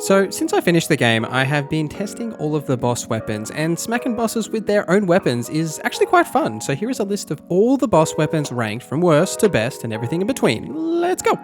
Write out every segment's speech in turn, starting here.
So, since I finished the game, I have been testing all of the boss weapons, and smacking bosses with their own weapons is actually quite fun. So here is a list of all the boss weapons ranked from worst to best and everything in between. Let's go!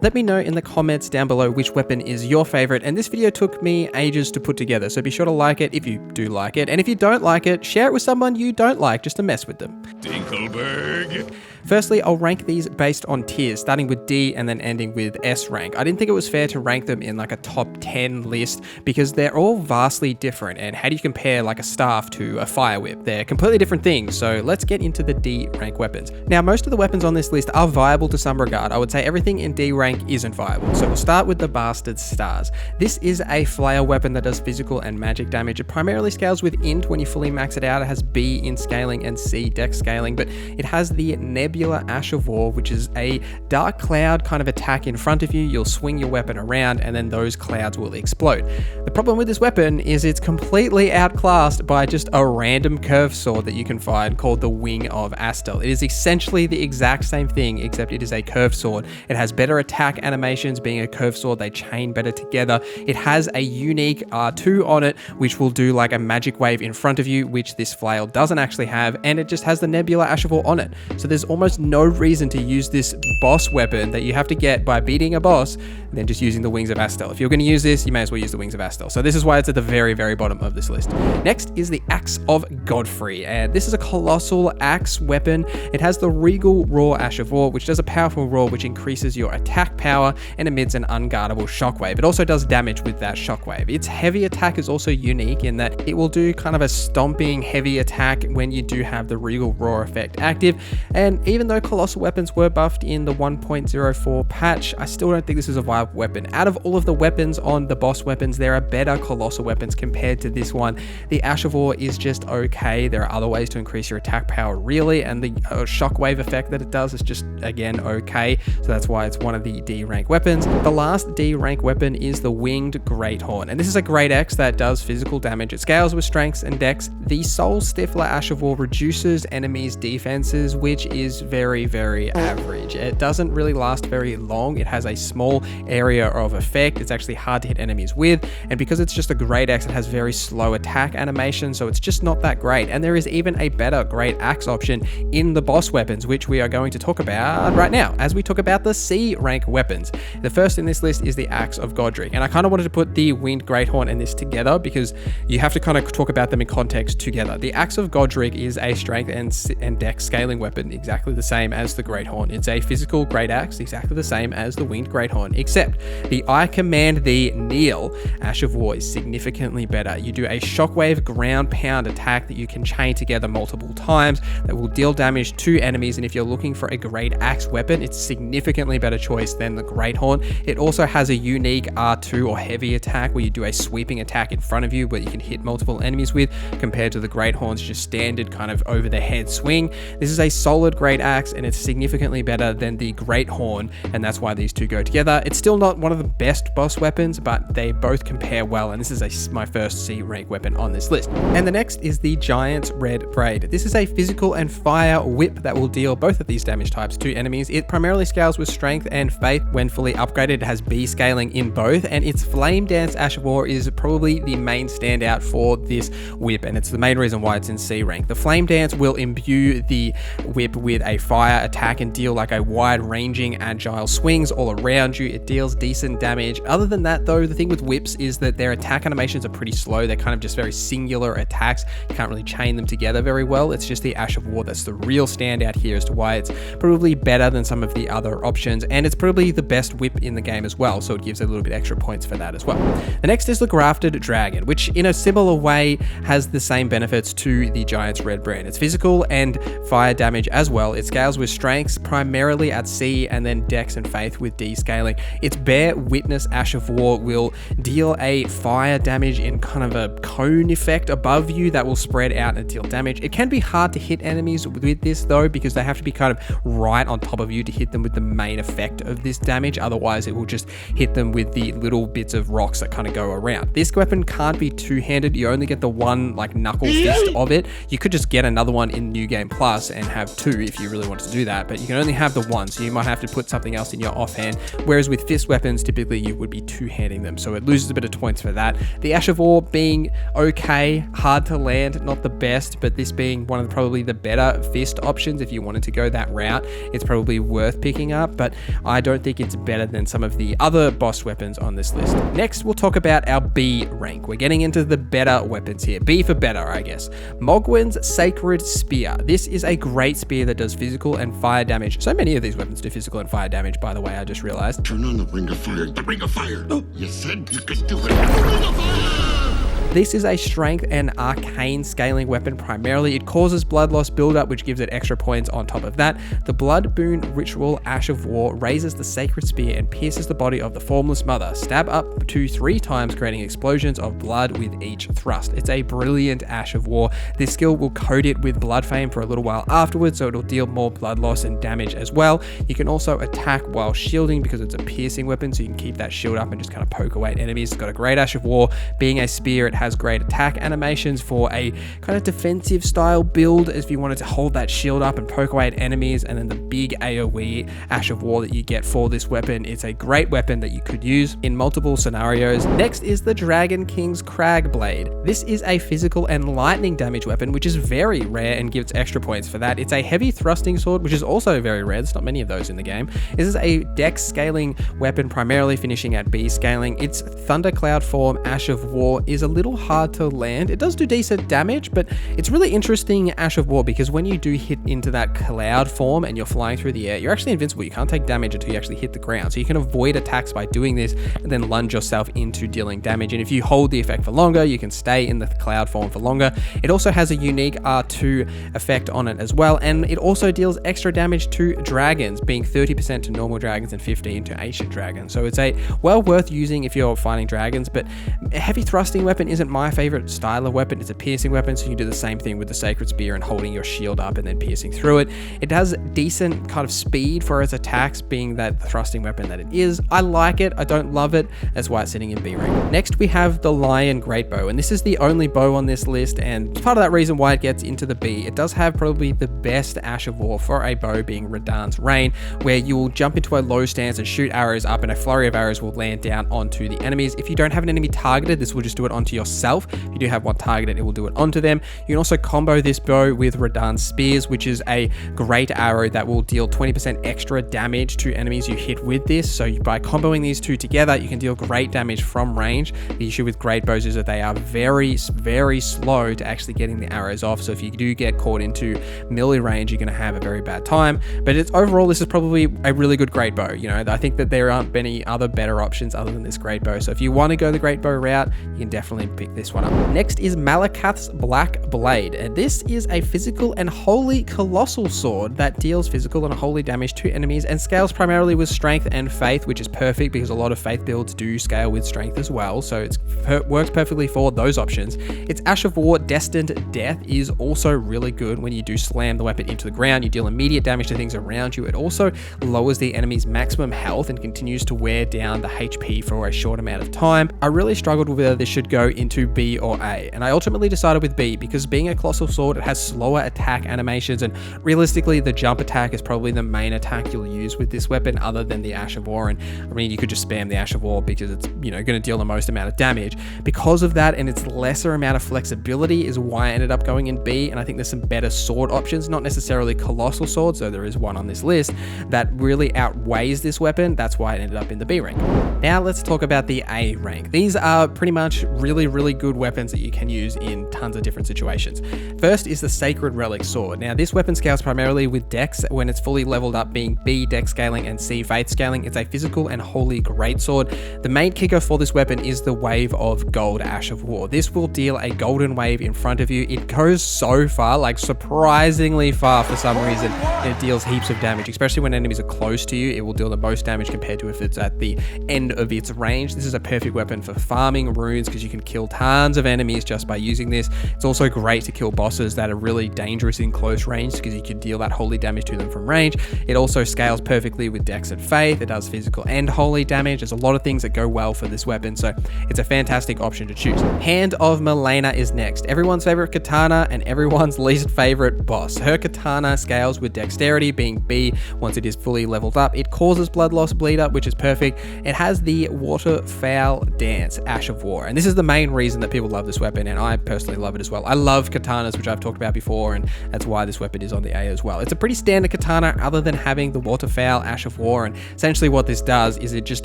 Let me know in the comments down below which weapon is your favorite, and this video took me ages to put together, so be sure to like it if you do like it, and if you don't like it, share it with someone you don't like just to mess with them. Dinkelberg! Firstly, I'll rank these based on tiers, starting with D and then ending with S rank. I didn't think it was fair to rank them in like a top 10 list because they're all vastly different, and how do you compare like a staff to a fire whip? They're completely different things, so let's get into the D rank weapons. Now, most of the weapons on this list are viable to some regard. I would say everything in D rank isn't viable, so we'll start with the Bastard Stars. This is a flail weapon that does physical and magic damage. It primarily scales with int when you fully max it out. It has B in scaling and C dex scaling, but it has the Nebula Ash of War, which is a dark cloud kind of attack in front of you. You'll swing your weapon around and then those clouds will explode. The problem with this weapon is it's completely outclassed by just a random curved sword that you can find called the Wing of Astel. It is essentially the exact same thing, except it is a curved sword. It has better attack animations. Being a curved sword, they chain better together. It has a unique R2 on it, which will do like a magic wave in front of you, which this flail doesn't actually have, and it just has the Nebula Ash of War on it. So there's almost no reason to use this boss weapon that you have to get by beating a boss than just using the Wings of Astel. If you're going to use this, you may as well use the Wings of Astel. So this is why it's at the very, very bottom of this list. Next is the Axe of Godfrey, and this is a colossal axe weapon. It has the Regal Raw Ash of War, which does a powerful roar which increases your attack power and emits an unguardable shockwave. It also does damage with that shockwave. Its heavy attack is also unique in that it will do kind of a stomping heavy attack when you do have the Regal Roar effect active, and even though colossal weapons were buffed in the 1.04 patch, I still don't think this is a viable weapon. Out of all of the weapons on the boss weapons, there are better colossal weapons compared to this one. The Ash of War is just okay. There are other ways to increase your attack power really, and the shockwave effect that it does is just, again, okay. So that's why it's one of the D rank weapons. The last D rank weapon is the Winged Greathorn, and this is a Great Axe that does physical damage. It scales with strengths and dex. The Soul Stifler Ash of War reduces enemies' defenses, which is very, very average. It doesn't really last very long. It has a small area of effect. It's actually hard to hit enemies with, and because it's just a Great Axe, it has very slow attack animation, so it's just not that great. And there is even a better Great Axe option in the boss weapons, which we are going to talk about right now as we talk about the C rank weapons. The first in this list is the Axe of Godric, and I kind of wanted to put the Winged Greathorn and this together because you have to kind of talk about them in context together. The Axe of Godric is a strength and dex scaling weapon, exactly the same as the Greathorn. It's a physical Great Axe, exactly the same as the Winged Greathorn, except the I Command Thee Kneel Ash of War is significantly better. You do a shockwave ground pound attack that you can chain together multiple times that will deal damage to enemies, and if you're looking for a Great Axe weapon, it's significantly better choice than the Greathorn. It also has a unique R2 or heavy attack where you do a sweeping attack in front of you where you can hit multiple enemies with, compared to the Greathorn's just standard kind of over the head swing. This is a solid Great Axe, and it's significantly better than the Greathorn, and that's why these two go together. It's still not one of the best boss weapons, but they both compare well, and this is my first C rank weapon on this list. And the next is the Giant's Red Braid. This is a physical and fire whip that will deal both of these damage types to enemies. It primarily scales with strength and faith. When fully upgraded, it has B scaling in both, and its Flame Dance Ash of War is probably the main standout for this whip, and it's the main reason why it's in C rank. The Flame Dance will imbue the whip with a fire attack and deal like a wide-ranging agile swings all around you. It deals decent damage. Other than that though, the thing with whips is that their attack animations are pretty slow. They're kind of just very singular attacks. You can't really chain them together very well. It's just the Ash of War that's the real standout here as to why it's probably better than some of the other options, and it's probably the best whip in the game as well, so it gives a little bit extra points for that as well. The next is the Grafted Dragon, which in a similar way has the same benefits to the Giant's Red Brand. It's physical and fire damage as well. It scales with strengths primarily at C, and then dex and faith with D scaling. Its Bear Witness Ash of War will deal a fire damage in kind of a cone effect above you that will spread out and deal damage. It can be hard to hit enemies with this though, because they have to be kind of right on top of you to hit them with the main effect of this damage. Otherwise it will just hit them with the little bits of rocks that kind of go around. This weapon can't be two-handed. You only get the one like knuckle fist of it. You could just get another one in New Game Plus and have two if you really wanted to do that, but you can only have the one, so you might have to put something else in your offhand, whereas with fist weapons, typically you would be two-handing them, so it loses a bit of points for that. The Ash of War being okay, hard to land, not the best, but this being one of probably the better fist options. If you wanted to go that route, it's probably worth picking up, but I don't think it's better than some of the other boss weapons on this list. Next, we'll talk about our B rank. We're getting into the better weapons here. B for better, I guess. Mogwen's Sacred Spear. This is a great spear that does physical and fire damage. So many of these weapons do physical and fire damage, by the way, I just realized. Turn on the Ring of Fire. The Ring of Fire. Oh, you said you could do it. The Ring of Fire! This is a strength and arcane scaling weapon primarily. It causes blood loss buildup, which gives it extra points on top of that. The Blood Boon Ritual Ash of War raises the Sacred Spear and pierces the body of the Formless Mother. Stab up to 3 times, creating explosions of blood with each thrust. It's a brilliant Ash of War. This skill will coat it with Blood Fame for a little while afterwards, so it'll deal more blood loss and damage as well. You can also attack while shielding because it's a piercing weapon, so you can keep that shield up and just kind of poke away at enemies. It's got a great Ash of War. Being a spear, it has great attack animations for a kind of defensive style build if you wanted to hold that shield up and poke away at enemies, and then the big AoE Ash of War that you get for this weapon. It's a great weapon that you could use in multiple scenarios. Next is the Dragon King's Crag Blade. This is a physical and lightning damage weapon, which is very rare and gives extra points for that. It's a heavy thrusting sword, which is also very rare. There's not many of those in the game. This is a dex scaling weapon, primarily finishing at B scaling. Its Thundercloud form Ash of War is a little hard to land. It does do decent damage, but it's really interesting Ash of War because when you do hit into that cloud form and you're flying through the air, you're actually invincible. You can't take damage until you actually hit the ground. So you can avoid attacks by doing this and then lunge yourself into dealing damage. And if you hold the effect for longer, you can stay in the cloud form for longer. It also has a unique R2 effect on it as well. And it also deals extra damage to dragons, being 30% to normal dragons and 15 to ancient dragons. So it's a well worth using if you're fighting dragons, but a heavy thrusting weapon isn't my favorite style of weapon. It's a piercing weapon, so you can do the same thing with the Sacred Spear and holding your shield up and then piercing through it. It has decent kind of speed for its attacks, being that thrusting weapon that it is. I like it. I don't love it. That's why it's sitting in B rank. Next, we have the Lion Great Bow, and this is the only bow on this list, and part of that reason why it gets into the B. It does have probably the best Ash of War for a bow, being Radahn's Rain, where you will jump into a low stance and shoot arrows up, and a flurry of arrows will land down onto the enemies. If you don't have an enemy targeted, this will just do it onto yourself. If you do have one targeted, it will do it onto them. You can also combo this bow with Radahn's Spears, which is a great arrow that will deal 20% extra damage to enemies you hit with this. So by comboing these two together, you can deal great damage from range. The issue with great bows is that they are very, very slow to actually getting the arrows off. So if you do get caught into melee range, you're going to have a very bad time. But it's overall, this is probably a really good great bow. You know, I think that there aren't many other better options other than this great bow. So if you want to go the great bow route, you can definitely pick this one up. Next is Malakath's Black Blade, and this is a physical and holy colossal sword that deals physical and holy damage to enemies and scales primarily with strength and faith, which is perfect because a lot of faith builds do scale with strength as well, so it works perfectly for those options. Its Ash of War Destined Death is also really good. When you do slam the weapon into the ground, you deal immediate damage to things around you. It also lowers the enemy's maximum health and continues to wear down the HP for a short amount of time. I really struggled with whether this should go into B or A, and I ultimately decided with B because being a colossal sword, it has slower attack animations, and realistically the jump attack is probably the main attack you'll use with this weapon other than the Ash of War. And I mean, you could just spam the Ash of War because it's, you know, going to deal the most amount of damage. Because of that and its lesser amount of flexibility is why I ended up going in B, and I think there's some better sword options, not necessarily colossal swords, though there is one on this list that really outweighs this weapon. That's why it ended up in the B rank. Now let's talk about the A rank. These are pretty much really, really good weapons that you can use in tons of different situations. First is the Sacred Relic Sword. Now this weapon scales primarily with Dex when it's fully leveled up, being B Dex scaling and C Faith scaling. It's a physical and holy greatsword. The main kicker for this weapon is the wave of Gold Ash of War. This will deal a golden wave in front of you. It goes so far, like surprisingly far for some reason, and it deals heaps of damage, especially when enemies are close to you. It will deal the most damage compared to if it's at the end of its range. This is a perfect weapon for farming runes because you can kill kill tons of enemies just by using this. It's also great to kill bosses that are really dangerous in close range because you can deal that holy damage to them from range. It also scales perfectly with Dex and Faith. It does physical and holy damage. There's a lot of things that go well for this weapon, so it's a fantastic option to choose. Hand of Milena is next. Everyone's favorite katana and everyone's least favorite boss. Her katana scales with dexterity, being B once it is fully leveled up. It causes blood loss, bleed up, which is perfect. It has the waterfowl dance, Ash of War, and this is the main reason that people love this weapon, and I personally love it as well. I love katanas, which I've talked about before, and that's why this weapon is on the A as well. It's a pretty standard katana other than having the waterfowl Ash of War, and essentially what this does is it just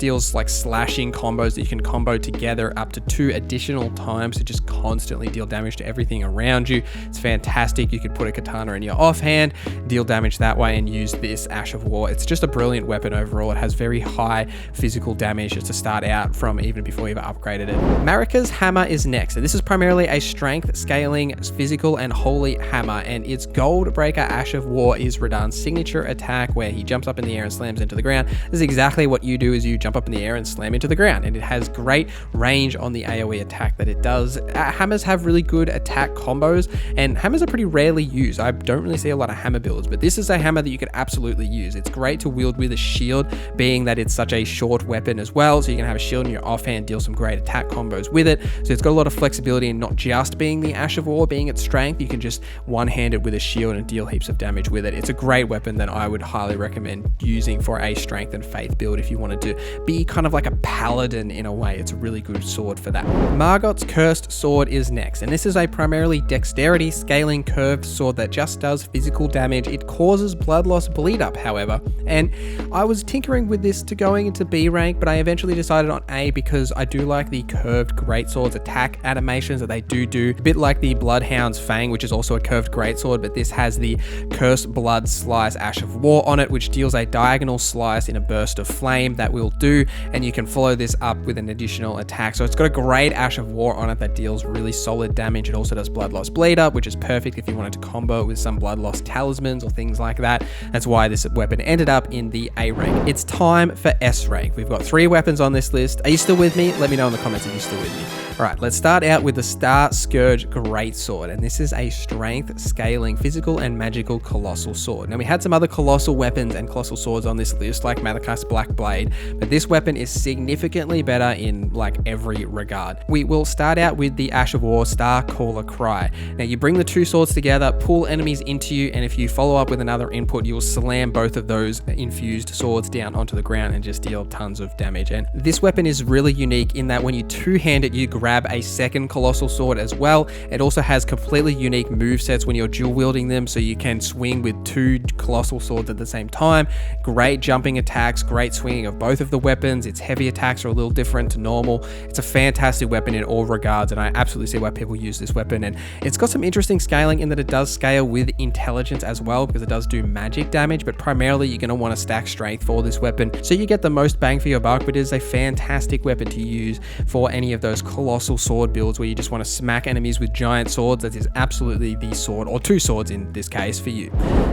deals like slashing combos that you can combo together up to 2 additional times to just constantly deal damage to everything around you. It's fantastic. You could put a katana in your offhand, deal damage that way, and use this Ash of War. It's just a brilliant weapon overall. It has very high physical damage just to start out from, even before you've upgraded it. Marika's hammer is next, and this is primarily a strength scaling physical and holy hammer, and its Gold Breaker Ash of War is Radahn's signature attack where he jumps up in the air and slams into the ground. This is exactly what you do, is you jump up in the air and slam into the ground, and it has great range on the AoE attack that it does. Hammers have really good attack combos, and hammers are pretty rarely used. I don't really see a lot of hammer builds, but this is a hammer that you could absolutely use. It's great to wield with a shield, being that it's such a short weapon as well, so you can have a shield in your offhand, deal some great attack combos with it. So it's got a lot of flexibility in not just being the Ash of War, being its strength. You can just one-hand it with a shield and deal heaps of damage with it. It's a great weapon that I would highly recommend using for a strength and faith build if you wanted to be kind of like a paladin in a way. It's a really good sword for that. Margot's Cursed Sword is next, and this is a primarily dexterity scaling curved sword that just does physical damage. It causes blood loss, bleed up, however, and I was tinkering with this to going into B rank, but I eventually decided on A because I do like the curved greatsword's attack animations that they do a bit like the Bloodhound's Fang, which is also a curved greatsword, but this has the Cursed Blood Slice Ash of War on it, which deals a diagonal slice in a burst of flame that will do, and you can follow this up with an additional attack. So it's got a great Ash of War on it that deals really solid damage. It also does blood loss, bleed up, which is perfect if you wanted to combo it with some blood loss talismans or things like that. That's why this weapon ended up in the A rank. It's time for S rank. We've got 3 weapons on this list. Are you still with me? Let me know in the comments if you're still with me. All right, let's start out with the Star Scourge Greatsword, and this is a strength scaling physical and magical colossal sword. Now, we had some other colossal weapons and colossal swords on this list, like Malekith's Black Blade, but this weapon is significantly better in like every regard. We will start out with the Ash of War Star Caller Cry. Now, you bring the 2 swords together, pull enemies into you, and if you follow up with another input, you will slam both of those infused swords down onto the ground and just deal tons of damage. And this weapon is really unique in that when you two-hand it, you grab a second colossal sword as well. It also has completely unique movesets when you're dual wielding them, so you can swing with 2 colossal swords at the same time. Great jumping attacks, great swinging of both of the weapons. Its heavy attacks are a little different to normal. It's a fantastic weapon in all regards, and I absolutely see why people use this weapon. And it's got some interesting scaling in that it does scale with intelligence as well, because it does do magic damage, but primarily you're going to want to stack strength for this weapon, so you get the most bang for your buck. But it is a fantastic weapon to use for any of those colossal sword builds where you just want to smack enemies with giant swords. That is absolutely the sword, or 2 swords in this case, for you.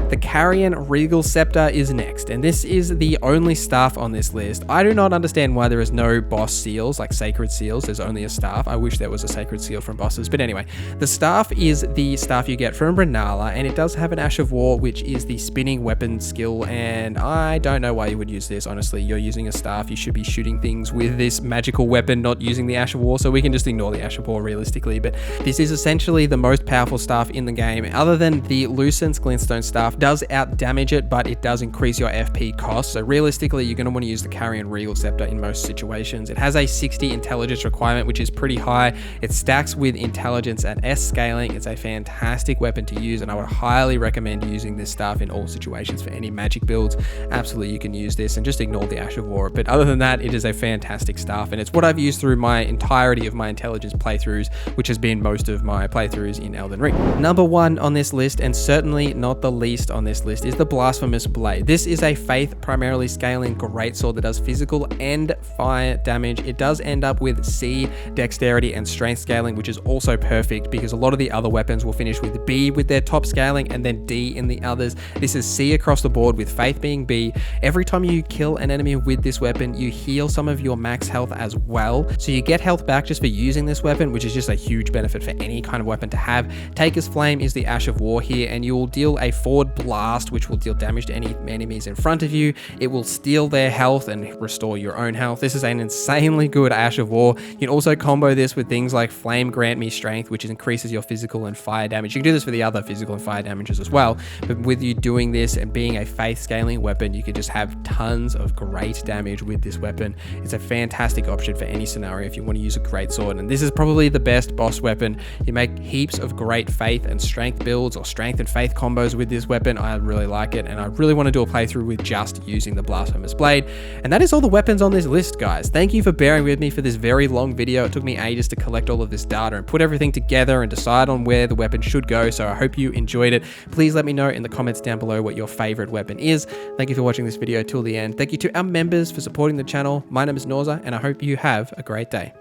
The Carrion Regal Scepter is next, and this is the only staff on this list. I do not understand why there is no boss seals, like sacred seals. There's only a staff. I wish there was a sacred seal from bosses, but anyway, the staff is the staff you get from Renala, and it does have an Ash of War, which is the spinning weapon skill, and I don't know why you would use this. Honestly, you're using a staff. You should be shooting things with this magical weapon, not using the Ash of War, so we can just ignore the Ash of War realistically. But this is essentially the most powerful staff in the game, other than the Lucent's Glintstone staff does out damage it, but it does increase your FP cost. So realistically, you're going to want to use the Carrion Regal Scepter in most situations. It has a 60 intelligence requirement, which is pretty high. It stacks with intelligence at S scaling. It's a fantastic weapon to use, and I would highly recommend using this staff in all situations for any magic builds. Absolutely, you can use this and just ignore the Ash of War. But other than that, it is a fantastic staff, and it's what I've used through my entirety of my intelligence playthroughs, which has been most of my playthroughs in Elden Ring. Number 1 on this list, and certainly not the least on this list, is the Blasphemous Blade. This is a faith primarily scaling greatsword that does physical and fire damage. It does end up with C dexterity and strength scaling, which is also perfect because a lot of the other weapons will finish with B with their top scaling and then D in the others. This is C across the board, with faith being B. Every time you kill an enemy with this weapon, you heal some of your max health as well, so you get health back just for using this weapon, which is just a huge benefit for any kind of weapon to have. Taker's Flame is the Ash of War here, and you will deal a forward blast, which will deal damage to any enemies in front of you. It will steal their health and restore your own health. This is an insanely good Ash of War. You can also combo this with things like Flame Grant Me Strength, which increases your physical and fire damage. You can do this for the other physical and fire damages as well, but with you doing this and being a faith scaling weapon, you can just have tons of great damage with this weapon. It's a fantastic option for any scenario if you want to use a great sword, and this is probably the best boss weapon. You make heaps of great faith and strength builds or strength and faith combos with this weapon. I really like it, and I really want to do a playthrough with just using the Blasphemous Blade. And that is all the weapons on this list, guys. Thank you for bearing with me for this very long video. It took me ages to collect all of this data and put everything together and decide on where the weapon should go, so I hope you enjoyed it. Please let me know in the comments down below what your favorite weapon is. Thank you for watching this video till the end. Thank you to our members for supporting the channel. My name is Norza, and I hope you have a great day.